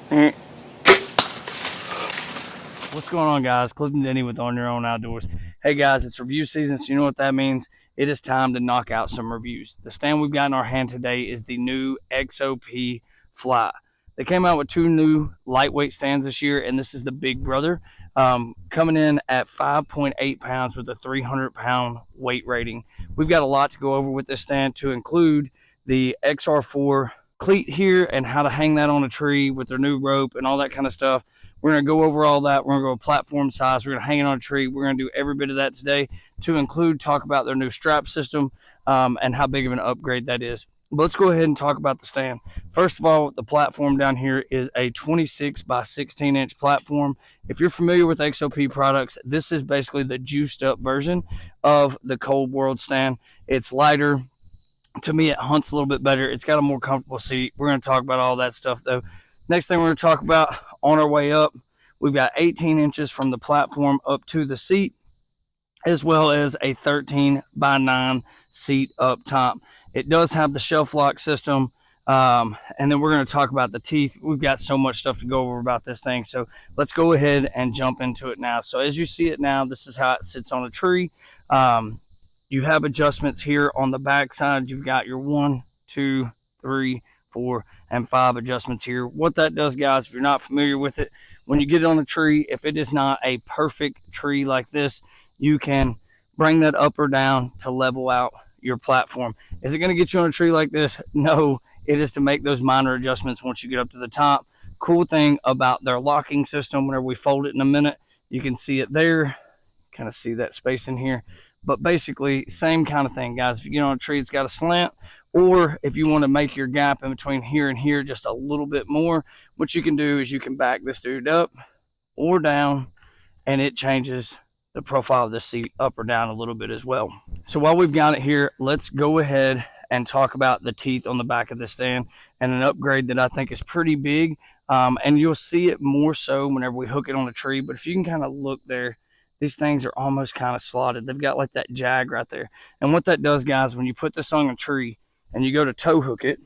What's going on, guys? Clifton Denny with On Your Own Outdoors. Hey guys, it's review season, so you know what that means. It is time to knock out some reviews. The stand we've got in our hand today is the new XOP Fly. They came out with two new lightweight stands this year, and this is the big brother, coming in at 5.8 pounds with a 300-pound weight rating. We've got a lot to go over with this stand, to include the XR4 cleat here and how to hang that on a tree with their new rope and all that kind of stuff. We're going to go over all that. We're going to go platform size. We're going to hang it on a tree. We're going to do every bit of that today, to include talk about their new strap system and how big of an upgrade that is. But let's go ahead and talk about the stand. First of all, the platform down here is a 26 by 16 inch platform. If you're familiar with XOP products, this is basically the juiced up version of the Cold World stand. It's lighter. To me, it hunts a little bit better. It's got a more comfortable seat. We're going to talk about all that stuff though. Next thing we're going to talk about, on our way up, we've got 18 inches from the platform up to the seat, as well as a 13 by 9 seat up top. It does have the shelf lock system, and then we're going to talk about the teeth. We've got so much stuff to go over about this thing, so let's go ahead and jump into it now. So as you see it now, this is how it sits on a tree. You have adjustments here on the back side. You've got your 1, 2, 3, 4, and 5 adjustments here. What that does, guys, if you're not familiar with it, when you get it on a tree, if it is not a perfect tree like this, you can bring that up or down to level out your platform. Is it going to get you on a tree like this? No, it is to make those minor adjustments once you get up to the top. Cool thing about their locking system, whenever we fold it in a minute, you can see it there. Kind of see that space in here. But basically, same kind of thing, guys. If you get on a tree, it's got a slant, or if you want to make your gap in between here and here just a little bit more, what you can do is you can back this dude up or down, and it changes the profile of the seat up or down a little bit as well. So while we've got it here, let's go ahead and talk about the teeth on the back of the stand, and an upgrade that I think is pretty big. And you'll see it more so whenever we hook it on a tree, but if you can kind of look there, these things are almost kind of slotted. They've got like that jag right there. And what that does, guys, when you put this on a tree and you go to tow hook it,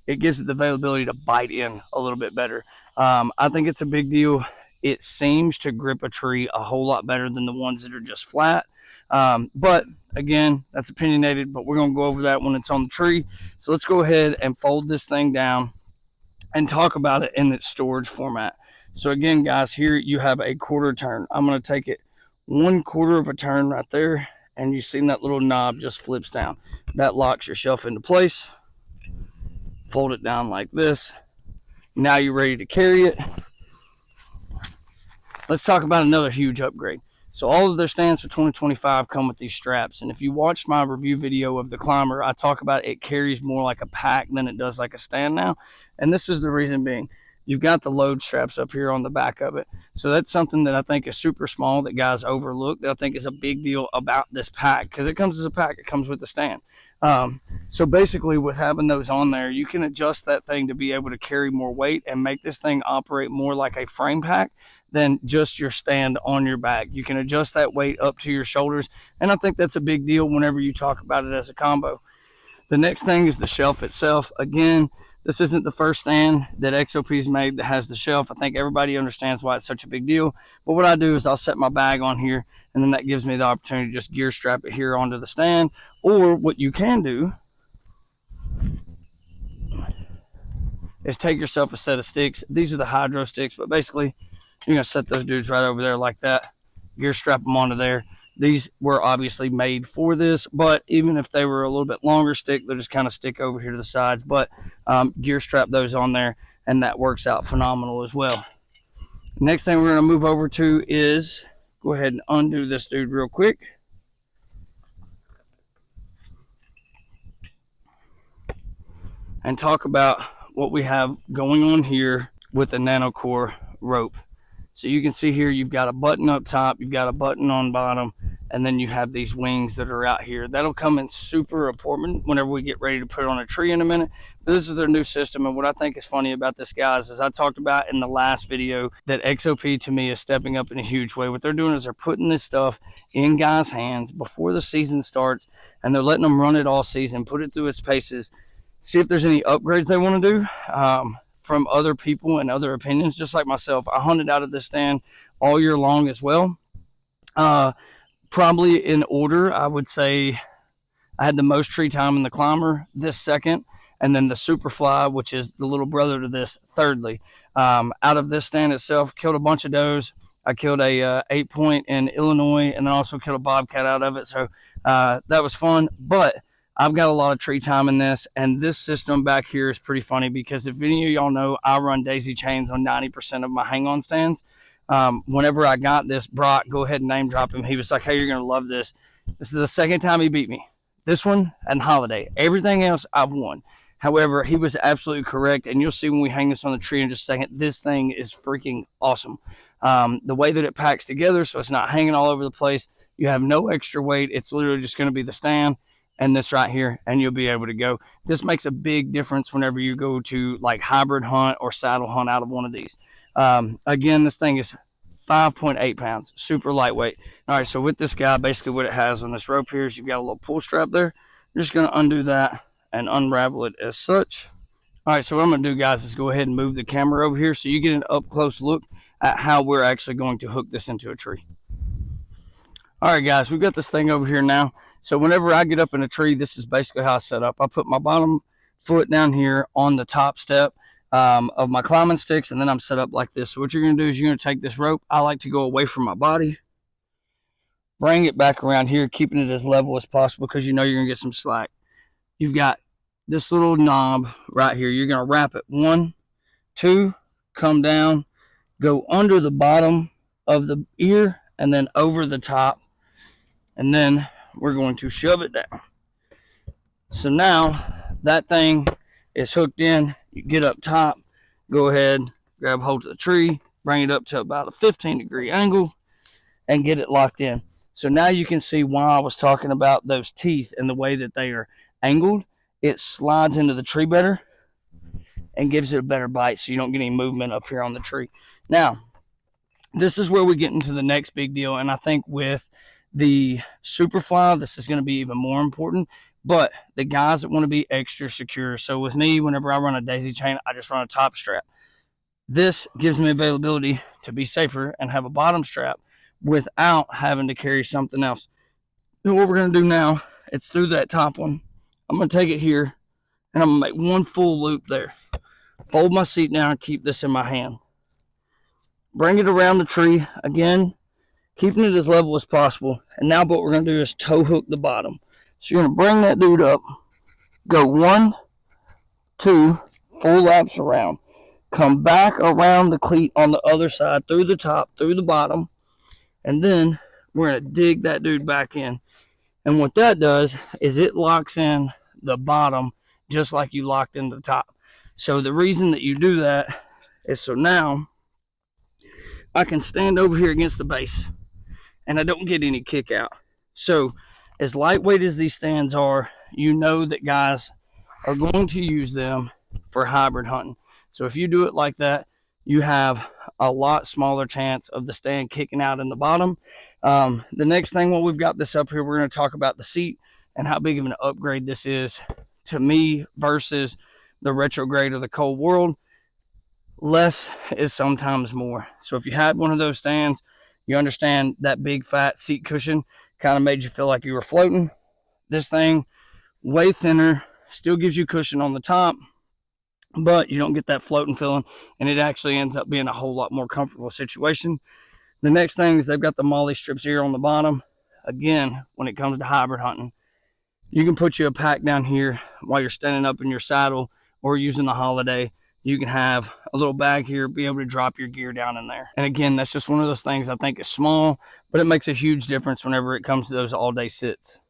it gives it the availability to bite in a little bit better. I think it's a big deal. It seems to grip a tree a whole lot better than the ones that are just flat. But again, that's opinionated, but we're going to go over that when it's on the tree. So let's go ahead and fold this thing down and talk about it in its storage format. So again, guys, here you have a quarter turn. I'm going to take it 1/4 of a turn right there, and you've seen that little knob just flips down. That locks your shelf into place. Fold it down like this. Now you're ready to carry it. Let's talk about another huge upgrade. So all of their stands for 2025 come with these straps, and if you watched my review video of the Climber, I talk about it carries more like a pack than it does like a stand now, and this is the reason being. You've got the load straps up here on the back of it. So that's something that I think is super small that guys overlook, that I think is a big deal about this pack, because it comes as a pack. It comes with the stand. So basically, with having those on there, you can adjust that thing to be able to carry more weight and make this thing operate more like a frame pack than just your stand on your back. You can adjust that weight up to your shoulders, and I think that's a big deal whenever you talk about it as a combo. The next thing is the shelf itself. Again, this isn't the first stand that XOP's made that has the shelf. I think everybody understands why it's such a big deal. But what I do is I'll set my bag on here, and then that gives me the opportunity to just gear strap it here onto the stand. Or what you can do is take yourself a set of sticks. These are the hydro sticks, but basically you're going to set those dudes right over there like that. Gear strap them onto there. These were obviously made for this, but even if they were a little bit longer stick, they'll just kind of stick over here to the sides. But gear strap those on there, and that works out phenomenal as well. Next thing we're going to move over to is, go ahead and undo this dude real quick. And talk about what we have going on here with the NanoCore rope. So you can see here, you've got a button up top, you've got a button on bottom, and then you have these wings that are out here. That'll come in super important whenever we get ready to put it on a tree in a minute. But this is their new system, and what I think is funny about this, guys, is I talked about in the last video that XOP to me is stepping up in a huge way. What they're doing is they're putting this stuff in guys' hands before the season starts, and they're letting them run it all season, put it through its paces, see if there's any upgrades they want to do. from other people and other opinions, just like myself. I hunted out of this stand all year long as well. Probably in order, I would say I had the most tree time in the climber, this second, and then the Superfly, which is the little brother to this, thirdly. Out of this stand itself, killed a bunch of does. I killed a 8-point in Illinois, and then also killed a bobcat out of it. So that was fun. But I've got a lot of tree time in this, and this system back here is pretty funny because if any of y'all know, I run daisy chains on 90% of my hang-on stands. Whenever I got this, Brock, go ahead and name drop him. He was like, hey, you're going to love this. This is the second time he beat me. This one and Holiday. Everything else I've won. However, he was absolutely correct, and you'll see when we hang this on the tree in just a second, this thing is freaking awesome. The way that it packs together so it's not hanging all over the place. You have no extra weight. It's literally just going to be the stand and this right here, and you'll be able to go. This makes a big difference whenever you go to like hybrid hunt or saddle hunt out of one of these. Again, this thing is 5.8 pounds, super lightweight. All right, so with this guy, basically what it has on this rope here is you've got a little pull strap there. You're just going to undo that and unravel it as such. All right, so what I'm going to do, guys, is go ahead and move the camera over here so you get an up-close look at how we're actually going to hook this into a tree. All right, guys, we've got this thing over here now. So whenever I get up in a tree, this is basically how I set up. I put my bottom foot down here on the top step of my climbing sticks, and then I'm set up like this. So what you're going to do is you're going to take this rope. I like to go away from my body, bring it back around here, keeping it as level as possible because you know you're going to get some slack. You've got this little knob right here. You're going to wrap it 1, 2, come down, go under the bottom of the ear, and then over the top, and then we're going to shove it down. So now that thing is hooked in. You get up top, go ahead, grab hold of the tree, bring it up to about a 15-degree angle, and get it locked in. So now you can see why I was talking about those teeth and the way that they are angled. It slides into the tree better and gives it a better bite so you don't get any movement up here on the tree. Now, this is where we get into the next big deal, and I think with the Superfly, this is going to be even more important. But the guys that want to be extra secure, so with me, whenever I run a daisy chain, I just run a top strap. This gives me availability to be safer and have a bottom strap without having to carry something else. So what we're going to do now, it's through that top one. I'm going to take it here, and I'm going to make one full loop there. Fold my seat down and keep this in my hand. Bring it around the tree, again, keeping it as level as possible. And now what we're going to do is toe hook the bottom. So you're going to bring that dude up, go 1, 2, 4 laps around. Come back around the cleat on the other side, through the top, through the bottom. And then we're going to dig that dude back in. And what that does is it locks in the bottom just like you locked in the top. So the reason that you do that is so now I can stand over here against the base and I don't get any kick out. So as lightweight as these stands are, you know that guys are going to use them for hybrid hunting. So if you do it like that, you have a lot smaller chance of the stand kicking out in the bottom. The next thing, while we've got this up here, we're going to talk about the seat and how big of an upgrade this is to me versus the retrograde or the cold world. Less is sometimes more. So if you had one of those stands, you understand that big fat seat cushion kind of made you feel like you were floating. This thing, way thinner, still gives you cushion on the top, but you don't get that floating feeling, and it actually ends up being a whole lot more comfortable situation. The next thing is they've got the molly strips here on the bottom. Again, when it comes to hybrid hunting, you can put you a pack down here while you're standing up in your saddle or using the Holiday. You can have a little bag here, be able to drop your gear down in there. And again, that's just one of those things I think is small, but it makes a huge difference whenever it comes to those all-day sits.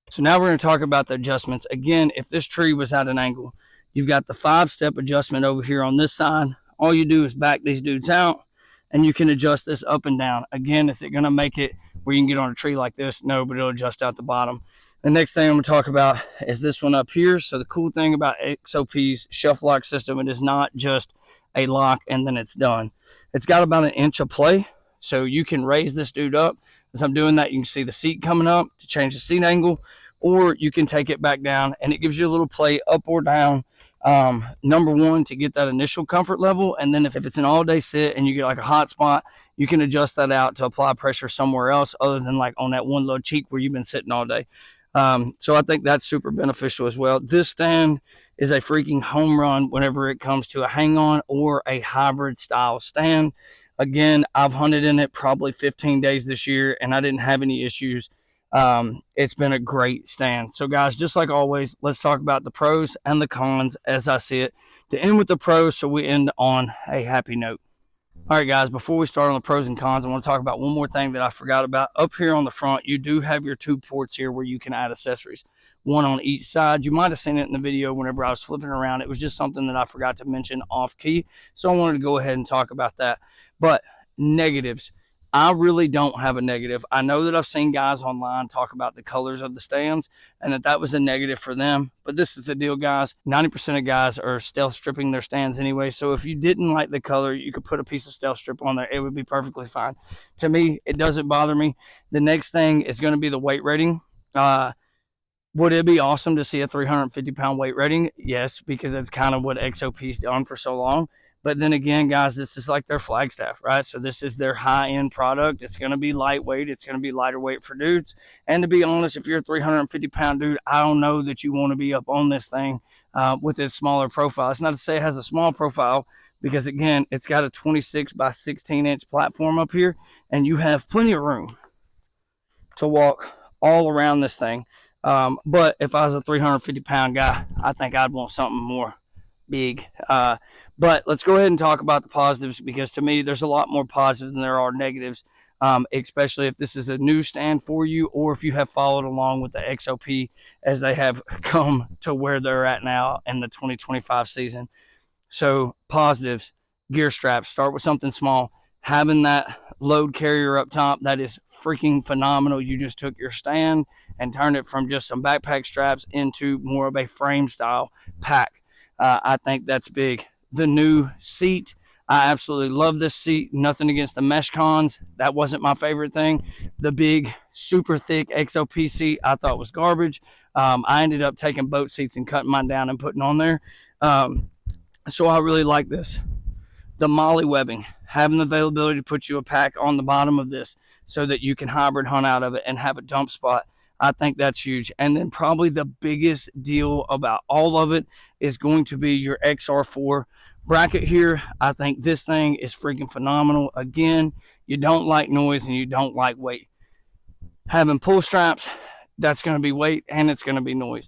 So now we're going to talk about the adjustments. Again, if this tree was at an angle, you've got the 5-step adjustment over here on this side. All you do is back these dudes out, and you can adjust this up and down. Again, is it going to make it where you can get on a tree like this? No, but it'll adjust out the bottom. The next thing I'm going to talk about is this one up here. So the cool thing about XOP's shelf lock system, it is not just a lock and then it's done. It's got about 1 inch of play, so you can raise this dude up. As I'm doing that, you can see the seat coming up to change the seat angle, or you can take it back down, and it gives you a little play up or down Number one, to get that initial comfort level, and then if it's an all day sit and you get like a hot spot, you can adjust that out to apply pressure somewhere else other than like on that one low cheek where you've been sitting all day. So I think that's super beneficial as well. This stand is a freaking home run whenever it comes to a hang on or a hybrid style stand. Again, I've hunted in it probably 15 days this year and I didn't have any issues. It's been a great stand. So guys, just like always, let's talk about the pros and the cons as I see it, to end with the pros so we end on a happy note. All right, guys, before we start on the pros and cons, I want to talk about one more thing that I forgot about. Up here on the front, you do have your 2 ports here where you can add accessories, one on each side. You might have seen it in the video whenever I was flipping around. It was just something that I forgot to mention off key, so I wanted to go ahead and talk about that. But negatives, I really don't have a negative. I know that I've seen guys online talk about the colors of the stands and that was a negative for them. But this is the deal, guys. 90% of guys are stealth stripping their stands anyway. So if you didn't like the color, you could put a piece of stealth strip on there. It would be perfectly fine. To me, it doesn't bother me. The next thing is going to be the weight rating. Would it be awesome to see a 350-pound weight rating? Yes, because that's kind of what XOP's done for so long. But then again, guys, this is like their Flagstaff, right? So this is their high-end product. It's going to be lightweight. It's going to be lighter weight for dudes. And to be honest, if you're a 350-pound dude, I don't know that you want to be up on this thing with its smaller profile. It's not to say it has a small profile because, again, it's got a 26 by 16-inch platform up here, and you have plenty of room to walk all around this thing. But if I was a 350-pound guy, I think I'd want something more big. But let's go ahead and talk about the positives, because to me, there's a lot more positives than there are negatives, especially if this is a new stand for you or if you have followed along with the XOP as they have come to where they're at now in the 2025 season. So positives, gear straps, start with something small. Having that load carrier up top, that is freaking phenomenal. You just took your stand and turned it from just some backpack straps into more of a frame style pack. I think that's big. The new seat, I absolutely love this seat. Nothing against the mesh cons. That wasn't my favorite thing. The big, super thick XOP seat I thought was garbage. I ended up taking boat seats and cutting mine down and putting on there. So I really like this. The molly webbing, having the availability to put you a pack on the bottom of this so that you can hybrid hunt out of it and have a dump spot. I think that's huge. And then probably the biggest deal about all of it is going to be your XR4 bracket here. I think this thing is freaking phenomenal. Again, you don't like noise and you don't like weight. Having pull straps, that's going to be weight and it's going to be noise.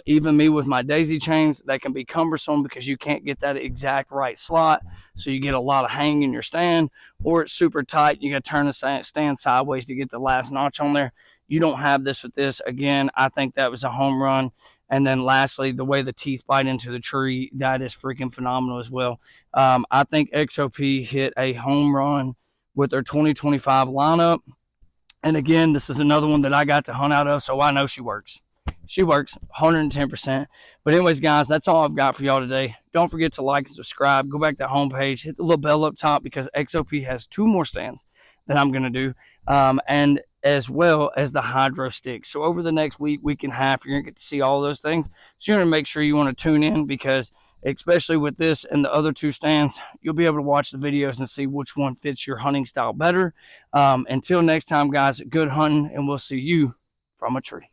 Even me with my daisy chains, they can be cumbersome because you can't get that exact right slot. So you get a lot of hang in your stand, or it's super tight. You got to turn the stand sideways to get the last notch on there. You don't have this with this. Again, I think that was a home run. And then lastly, the way the teeth bite into the tree, that is freaking phenomenal as well. I think XOP hit a home run with their 2025 lineup. And again, this is another one that I got to hunt out of, so I know she works. She works 110%. But anyways, guys, that's all I've got for y'all today. Don't forget to like and subscribe. Go back to the homepage. Hit the little bell up top because XOP has 2 more stands that I'm going to do. And as well as the hydro sticks. So over the next week and a half, you're going to get to see all those things. So you're going to make sure you want to tune in, because especially with this and the other 2 stands, you'll be able to watch the videos and see which one fits your hunting style better. Until next time, guys, good hunting, and we'll see you from a tree.